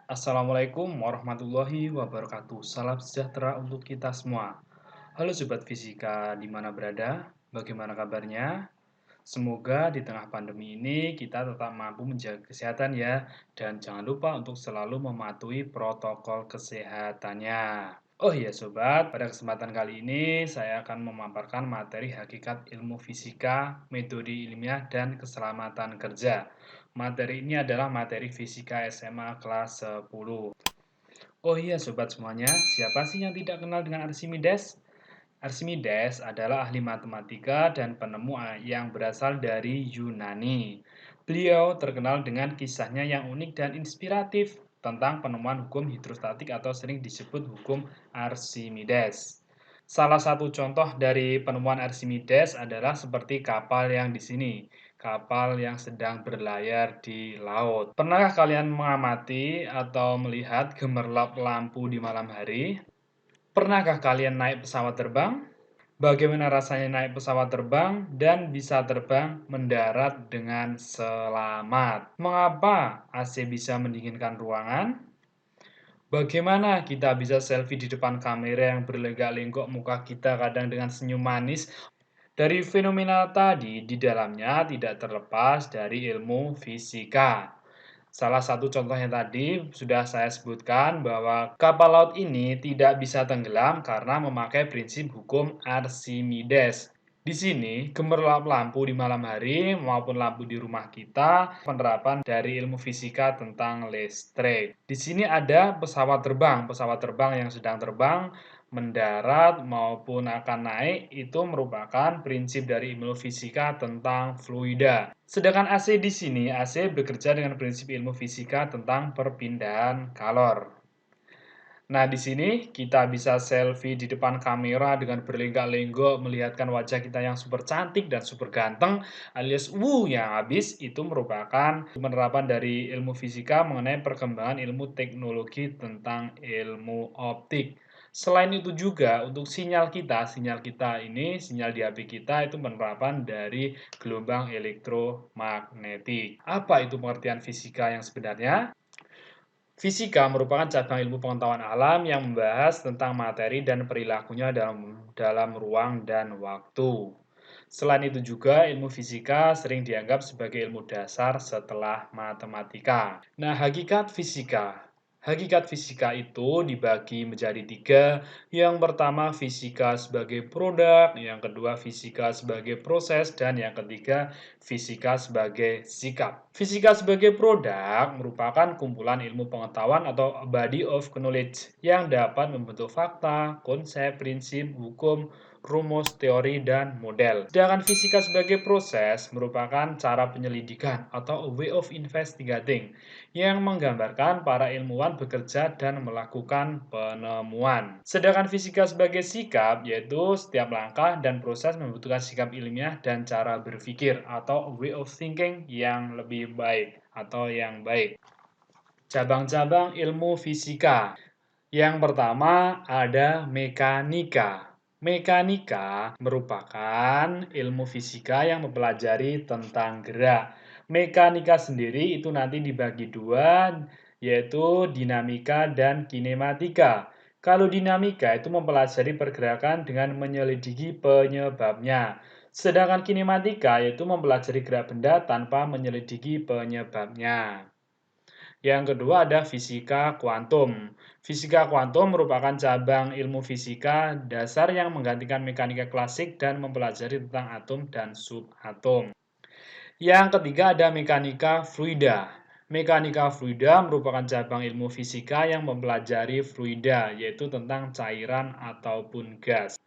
Assalamualaikum warahmatullahi wabarakatuh. Salam sejahtera untuk kita semua. Halo Sobat Fisika, di mana berada? Bagaimana kabarnya? Semoga di tengah pandemi ini kita tetap mampu menjaga kesehatan ya. Dan jangan lupa untuk selalu mematuhi protokol kesehatannya. Oh iya Sobat, pada kesempatan kali ini saya akan memaparkan materi hakikat ilmu fisika, metode ilmiah, dan keselamatan kerja. Materi ini adalah materi fisika SMA kelas 10. Oh iya sobat semuanya, siapa sih yang tidak kenal dengan Archimedes? Archimedes adalah ahli matematika dan penemu yang berasal dari Yunani. Beliau terkenal dengan kisahnya yang unik dan inspiratif tentang penemuan hukum hidrostatik atau sering disebut hukum Archimedes. Salah satu contoh dari penemuan Archimedes adalah seperti kapal yang di sini, kapal yang sedang berlayar di laut. Pernahkah kalian mengamati atau melihat gemerlap lampu di malam hari? Pernahkah kalian naik pesawat terbang? Bagaimana rasanya naik pesawat terbang dan bisa terbang mendarat dengan selamat? Mengapa AC bisa mendinginkan ruangan? Bagaimana kita bisa selfie di depan kamera yang berlenggak-lenggok muka kita kadang dengan senyum manis? Dari fenomena tadi, di dalamnya tidak terlepas dari ilmu fisika. Salah satu contohnya tadi sudah saya sebutkan bahwa kapal laut ini tidak bisa tenggelam karena memakai prinsip hukum Archimedes. Di sini, gemerlap lampu di malam hari maupun lampu di rumah kita penerapan dari ilmu fisika tentang listrik. Di sini ada pesawat terbang yang sedang terbang, mendarat maupun akan naik itu merupakan prinsip dari ilmu fisika tentang fluida. Sedangkan AC di sini, AC bekerja dengan prinsip ilmu fisika tentang perpindahan kalor. Nah, di sini kita bisa selfie di depan kamera dengan berlenggak-lenggok, melihatkan wajah kita yang super cantik dan super ganteng, alias yang habis, itu merupakan penerapan dari ilmu fisika mengenai perkembangan ilmu teknologi tentang ilmu optik. Selain itu juga untuk sinyal kita ini, sinyal di HP kita itu penerapan dari gelombang elektromagnetik. Apa itu pengertian fisika yang sebenarnya? Fisika merupakan cabang ilmu pengetahuan alam yang membahas tentang materi dan perilakunya dalam ruang dan waktu. Selain itu juga ilmu fisika sering dianggap sebagai ilmu dasar setelah matematika. Nah, Hakikat fisika itu dibagi menjadi tiga. Yang pertama fisika sebagai produk, yang kedua fisika sebagai proses, dan yang ketiga fisika sebagai sikap. Fisika sebagai produk merupakan kumpulan ilmu pengetahuan atau body of knowledge yang dapat membentuk fakta, konsep, prinsip, hukum, rumus, teori, dan model. Sedangkan fisika sebagai proses merupakan cara penyelidikan atau a way of investigating yang menggambarkan para ilmuwan bekerja dan melakukan penemuan. Sedangkan fisika sebagai sikap yaitu setiap langkah dan proses membutuhkan sikap ilmiah dan cara berpikir atau a way of thinking yang lebih baik atau yang baik. Cabang-cabang ilmu fisika. Yang pertama ada mekanika. Mekanika merupakan ilmu fisika yang mempelajari tentang gerak. Mekanika sendiri itu nanti dibagi dua, yaitu dinamika dan kinematika. Kalau dinamika itu mempelajari pergerakan dengan menyelidiki penyebabnya. Sedangkan kinematika yaitu mempelajari gerak benda tanpa menyelidiki penyebabnya. Yang kedua ada fisika kuantum. Fisika kuantum merupakan cabang ilmu fisika dasar yang menggantikan mekanika klasik dan mempelajari tentang atom dan subatom. Yang ketiga ada mekanika fluida. Mekanika fluida merupakan cabang ilmu fisika yang mempelajari fluida, yaitu tentang cairan ataupun gas.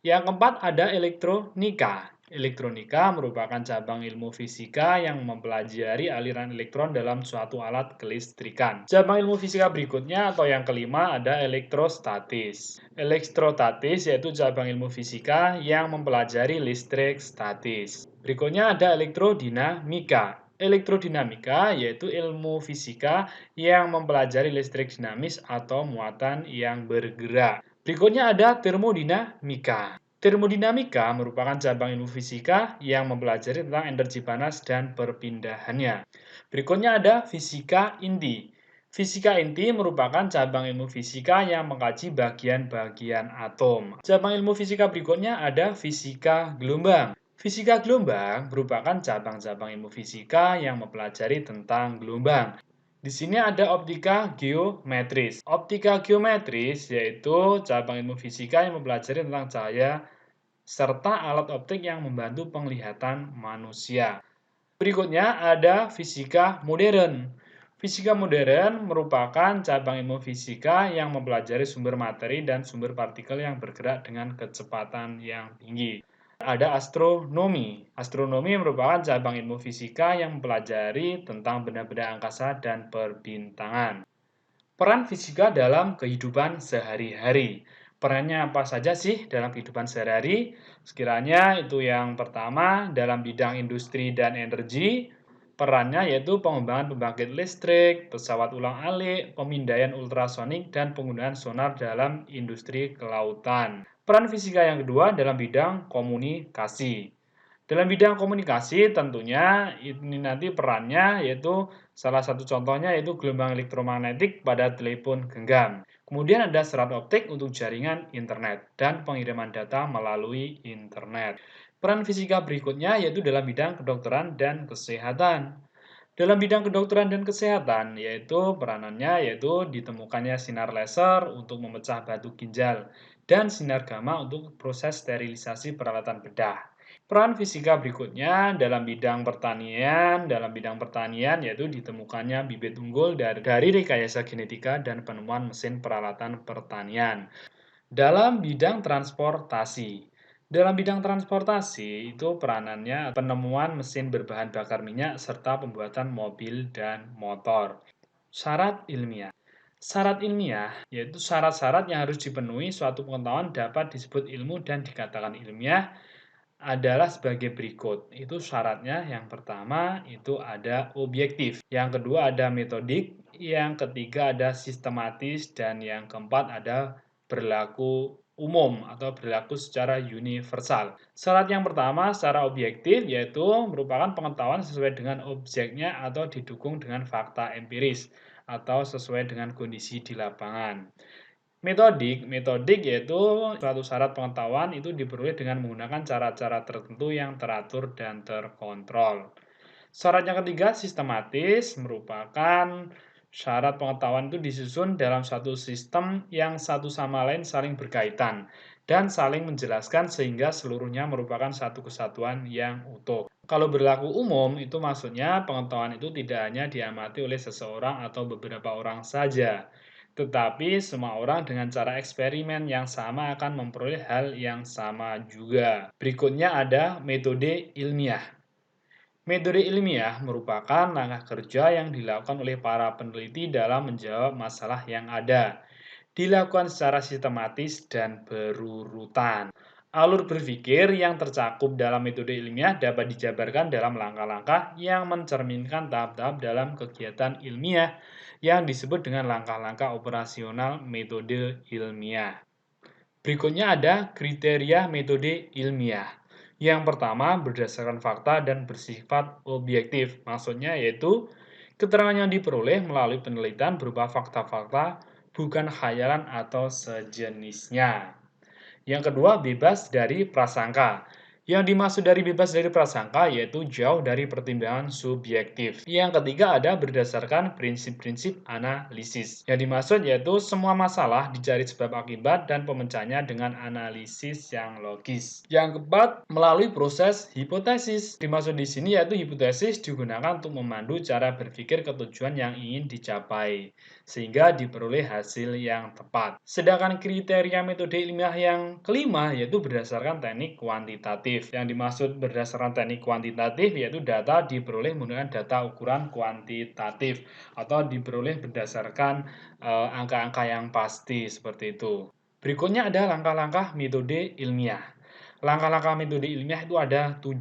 Yang keempat ada elektronika. Elektronika merupakan cabang ilmu fisika yang mempelajari aliran elektron dalam suatu alat kelistrikan. Cabang ilmu fisika berikutnya atau yang kelima ada elektrostatis. Elektrostatis yaitu cabang ilmu fisika yang mempelajari listrik statis. Berikutnya ada elektrodinamika. Elektrodinamika yaitu ilmu fisika yang mempelajari listrik dinamis atau muatan yang bergerak. Berikutnya ada termodinamika. Termodinamika merupakan cabang ilmu fisika yang mempelajari tentang energi panas dan perpindahannya. Berikutnya ada fisika inti. Fisika inti merupakan cabang ilmu fisika yang mengkaji bagian-bagian atom. Cabang ilmu fisika berikutnya ada fisika gelombang. Fisika gelombang merupakan cabang-cabang ilmu fisika yang mempelajari tentang gelombang. Di sini ada optika geometris. Optika geometris yaitu cabang ilmu fisika yang mempelajari tentang cahaya serta alat optik yang membantu penglihatan manusia. Berikutnya ada fisika modern. Fisika modern merupakan cabang ilmu fisika yang mempelajari sumber materi dan sumber partikel yang bergerak dengan kecepatan yang tinggi. Ada astronomi. Astronomi merupakan cabang ilmu fisika yang mempelajari tentang benda-benda angkasa dan perbintangan. Peran fisika dalam kehidupan sehari-hari. Perannya apa saja sih dalam kehidupan sehari-hari? Sekiranya itu yang pertama dalam bidang industri dan energi, perannya yaitu pengembangan pembangkit listrik, pesawat ulang-alik, pemindaian ultrasonik, dan penggunaan sonar dalam industri kelautan. Peran fisika yang kedua dalam bidang komunikasi. Dalam bidang komunikasi tentunya ini nanti perannya yaitu salah satu contohnya yaitu gelombang elektromagnetik pada telepon genggam. Kemudian ada serat optik untuk jaringan internet dan pengiriman data melalui internet. Peran fisika berikutnya yaitu dalam bidang kedokteran dan kesehatan. Dalam bidang kedokteran dan kesehatan, yaitu peranannya yaitu ditemukannya sinar laser untuk memecah batu ginjal dan sinar gamma untuk proses sterilisasi peralatan bedah. Peran fisika berikutnya dalam bidang pertanian yaitu ditemukannya bibit unggul dari rekayasa genetika dan penemuan mesin peralatan pertanian. Dalam bidang transportasi. Dalam bidang transportasi itu peranannya penemuan mesin berbahan bakar minyak serta pembuatan mobil dan motor. Syarat ilmiah. Syarat ilmiah yaitu syarat-syarat yang harus dipenuhi suatu pengetahuan dapat disebut ilmu dan dikatakan ilmiah adalah sebagai berikut. Itu syaratnya yang pertama itu ada objektif, yang kedua ada metodik, yang ketiga ada sistematis, dan yang keempat ada berlaku umum atau berlaku secara universal. Syarat yang pertama secara objektif yaitu merupakan pengetahuan sesuai dengan objeknya atau didukung dengan fakta empiris atau sesuai dengan kondisi di lapangan. Metodik yaitu suatu syarat pengetahuan itu diperoleh dengan menggunakan cara-cara tertentu yang teratur dan terkontrol. Syarat yang ketiga, sistematis, merupakan syarat pengetahuan itu disusun dalam satu sistem yang satu sama lain saling berkaitan dan saling menjelaskan sehingga seluruhnya merupakan satu kesatuan yang utuh. Kalau berlaku umum, itu maksudnya pengetahuan itu tidak hanya diamati oleh seseorang atau beberapa orang saja, tetapi semua orang dengan cara eksperimen yang sama akan memperoleh hal yang sama juga. Berikutnya ada metode ilmiah. Metode ilmiah merupakan langkah kerja yang dilakukan oleh para peneliti dalam menjawab masalah yang ada. Dilakukan secara sistematis dan berurutan. Alur berpikir yang tercakup dalam metode ilmiah dapat dijabarkan dalam langkah-langkah yang mencerminkan tahap-tahap dalam kegiatan ilmiah yang disebut dengan langkah-langkah operasional metode ilmiah. Berikutnya ada kriteria metode ilmiah. Yang pertama berdasarkan fakta dan bersifat objektif. Maksudnya yaitu keterangan yang diperoleh melalui penelitian berupa fakta-fakta, bukan khayalan atau sejenisnya. Yang kedua, bebas dari prasangka. Yang dimaksud dari bebas dari prasangka yaitu jauh dari pertimbangan subjektif. Yang ketiga ada berdasarkan prinsip-prinsip analisis. Yang dimaksud yaitu semua masalah dicari sebab akibat dan pemecahannya dengan analisis yang logis. Yang keempat, melalui proses hipotesis. Dimaksud di sini yaitu hipotesis digunakan untuk memandu cara berpikir ke tujuan yang ingin dicapai, sehingga diperoleh hasil yang tepat. Sedangkan kriteria metode ilmiah yang kelima yaitu berdasarkan teknik kuantitatif. Yang dimaksud berdasarkan teknik kuantitatif yaitu data diperoleh menggunakan data ukuran kuantitatif atau diperoleh berdasarkan angka-angka yang pasti seperti itu. Berikutnya ada langkah-langkah metode ilmiah. Langkah-langkah metode ilmiah itu ada 7.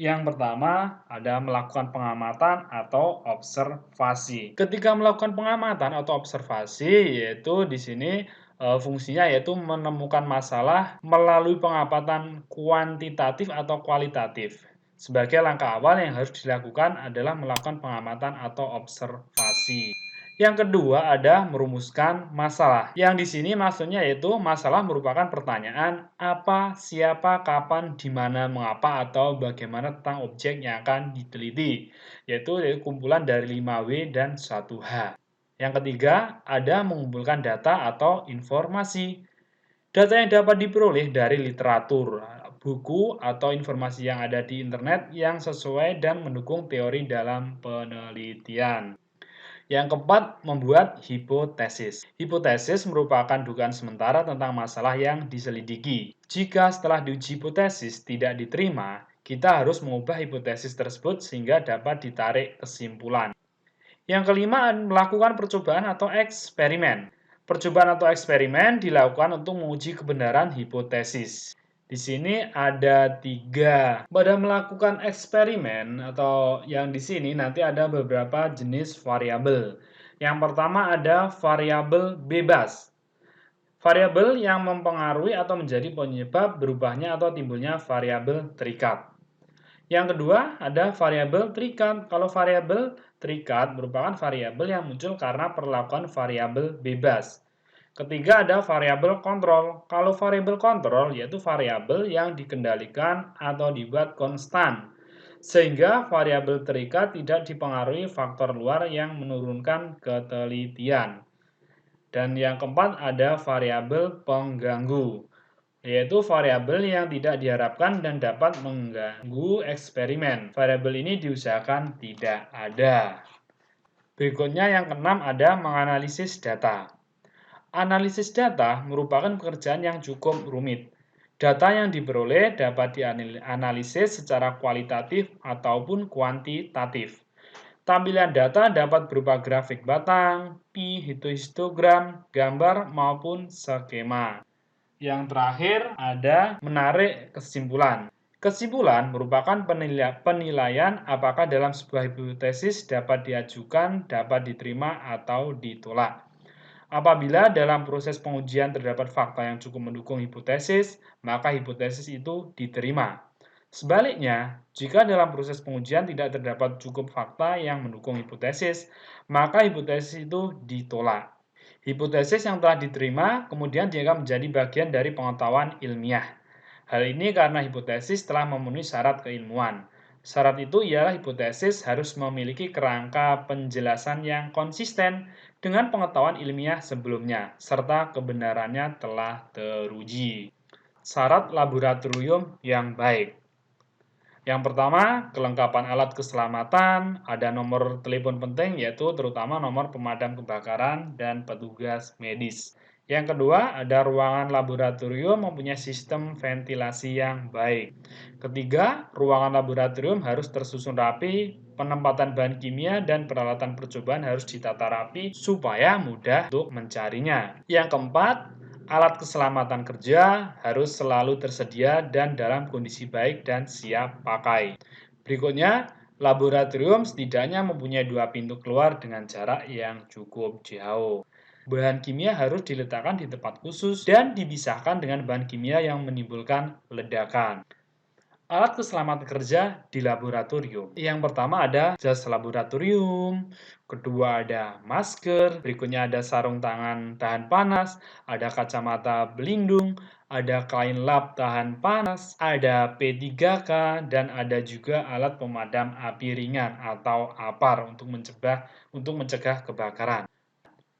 Yang pertama ada melakukan pengamatan atau observasi. Ketika melakukan pengamatan atau observasi, yaitu di sini fungsinya yaitu menemukan masalah melalui pengamatan kuantitatif atau kualitatif. Sebagai langkah awal yang harus dilakukan adalah melakukan pengamatan atau observasi. Yang kedua ada merumuskan masalah. Yang di sini maksudnya yaitu masalah merupakan pertanyaan apa, siapa, kapan, di mana, mengapa, atau bagaimana tentang objek yang akan diteliti, yaitu kumpulan dari 5W dan 1H. Yang ketiga ada mengumpulkan data atau informasi. Data yang dapat diperoleh dari literatur, buku, atau informasi yang ada di internet yang sesuai dan mendukung teori dalam penelitian. Yang keempat, membuat hipotesis. Hipotesis merupakan dugaan sementara tentang masalah yang diselidiki. Jika setelah diuji hipotesis tidak diterima, kita harus mengubah hipotesis tersebut sehingga dapat ditarik kesimpulan. Yang kelima, melakukan percobaan atau eksperimen. Percobaan atau eksperimen dilakukan untuk menguji kebenaran hipotesis. Di sini ada 3. Pada melakukan eksperimen atau yang di sini nanti ada beberapa jenis variabel. Yang pertama ada variabel bebas. Variabel yang mempengaruhi atau menjadi penyebab berubahnya atau timbulnya variabel terikat. Yang kedua, ada variabel terikat. Kalau variabel terikat merupakan variabel yang muncul karena perlakuan variabel bebas. Ketiga, ada variabel kontrol. Kalau variabel kontrol yaitu variabel yang dikendalikan atau dibuat konstan, sehingga variabel terikat tidak dipengaruhi faktor luar yang menurunkan ketelitian. Dan yang keempat, ada variabel pengganggu, yaitu variabel yang tidak diharapkan dan dapat mengganggu eksperimen. Variabel ini diusahakan tidak ada. Berikutnya yang keenam ada menganalisis data. Analisis data merupakan pekerjaan yang cukup rumit. Data yang diperoleh dapat dianalisis secara kualitatif ataupun kuantitatif. Tampilan data dapat berupa grafik batang, pi, histogram, gambar, maupun skema. Yang terakhir ada menarik kesimpulan. Kesimpulan merupakan penilaian apakah dalam sebuah hipotesis dapat diajukan, dapat diterima, atau ditolak. Apabila dalam proses pengujian terdapat fakta yang cukup mendukung hipotesis, maka hipotesis itu diterima. Sebaliknya, jika dalam proses pengujian tidak terdapat cukup fakta yang mendukung hipotesis, maka hipotesis itu ditolak. Hipotesis yang telah diterima kemudian dianggap menjadi bagian dari pengetahuan ilmiah. Hal ini karena hipotesis telah memenuhi syarat keilmuan. Syarat itu ialah hipotesis harus memiliki kerangka penjelasan yang konsisten dengan pengetahuan ilmiah sebelumnya, serta kebenarannya telah teruji. Syarat laboratorium yang baik. Yang pertama, kelengkapan alat keselamatan, ada nomor telepon penting yaitu terutama nomor pemadam kebakaran dan petugas medis. Yang kedua, ada ruangan laboratorium mempunyai sistem ventilasi yang baik. Ketiga, ruangan laboratorium harus tersusun rapi, penempatan bahan kimia dan peralatan percobaan harus ditata rapi supaya mudah untuk mencarinya. Yang keempat, alat keselamatan kerja harus selalu tersedia dan dalam kondisi baik dan siap pakai. Berikutnya, laboratorium setidaknya mempunyai 2 pintu keluar dengan jarak yang cukup jauh. Bahan kimia harus diletakkan di tempat khusus dan dipisahkan dengan bahan kimia yang menimbulkan ledakan. Alat keselamatan kerja di laboratorium. Yang pertama ada jas laboratorium, kedua ada masker, berikutnya ada sarung tangan tahan panas, ada kacamata pelindung, ada kain lap tahan panas, ada P3K, dan ada juga alat pemadam api ringan atau APAR untuk mencegah kebakaran.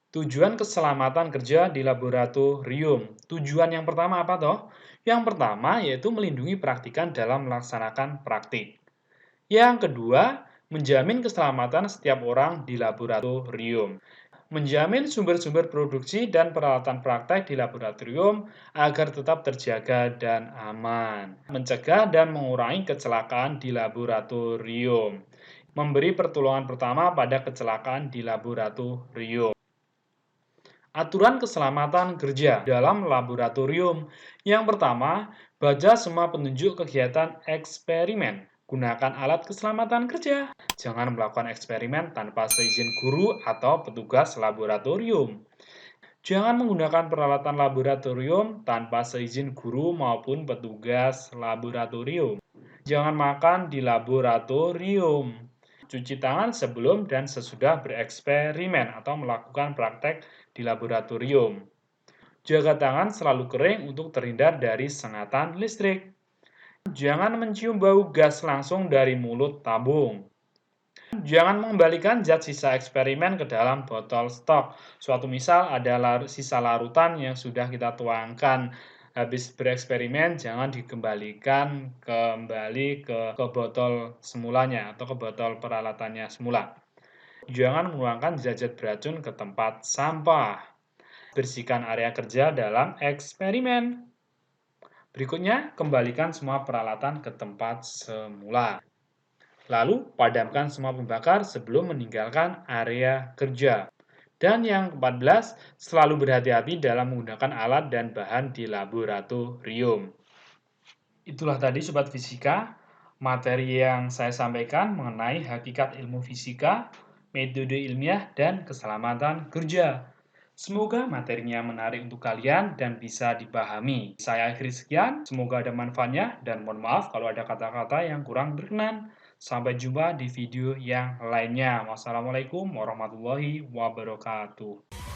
Tujuan keselamatan kerja di laboratorium. Tujuan yang pertama apa toh? Yang pertama yaitu melindungi praktikan dalam melaksanakan praktik. Yang kedua, menjamin keselamatan setiap orang di laboratorium. Menjamin sumber-sumber produksi dan peralatan praktek di laboratorium agar tetap terjaga dan aman. Mencegah dan mengurangi kecelakaan di laboratorium. Memberi pertolongan pertama pada kecelakaan di laboratorium. Aturan keselamatan kerja dalam laboratorium. Yang pertama, baca semua petunjuk kegiatan eksperimen. Gunakan alat keselamatan kerja. Jangan melakukan eksperimen tanpa seizin guru atau petugas laboratorium. Jangan menggunakan peralatan laboratorium tanpa seizin guru maupun petugas laboratorium. Jangan makan di laboratorium. Cuci tangan sebelum dan sesudah bereksperimen atau melakukan praktek di laboratorium. Jaga tangan selalu kering untuk terhindar dari sengatan listrik. Jangan mencium bau gas langsung dari mulut tabung. Jangan mengembalikan zat sisa eksperimen ke dalam botol stok. Suatu misal ada sisa larutan yang sudah kita tuangkan habis bereksperimen, jangan dikembalikan kembali ke botol semulanya atau ke botol peralatannya semula. Jangan menuangkan zat-zat beracun ke tempat sampah. Bersihkan area kerja dalam eksperimen. Berikutnya, kembalikan semua peralatan ke tempat semula. Lalu, padamkan semua pembakar sebelum meninggalkan area kerja. Dan yang ke-14, selalu berhati-hati dalam menggunakan alat dan bahan di laboratorium. Itulah tadi Sobat Fisika, materi yang saya sampaikan mengenai hakikat ilmu fisika, metode ilmiah, dan keselamatan kerja. Semoga materinya menarik untuk kalian dan bisa dipahami. Saya akhiri sekian, semoga ada manfaatnya, dan mohon maaf kalau ada kata-kata yang kurang berkenan. Sampai jumpa di video yang lainnya. Wassalamualaikum warahmatullahi wabarakatuh.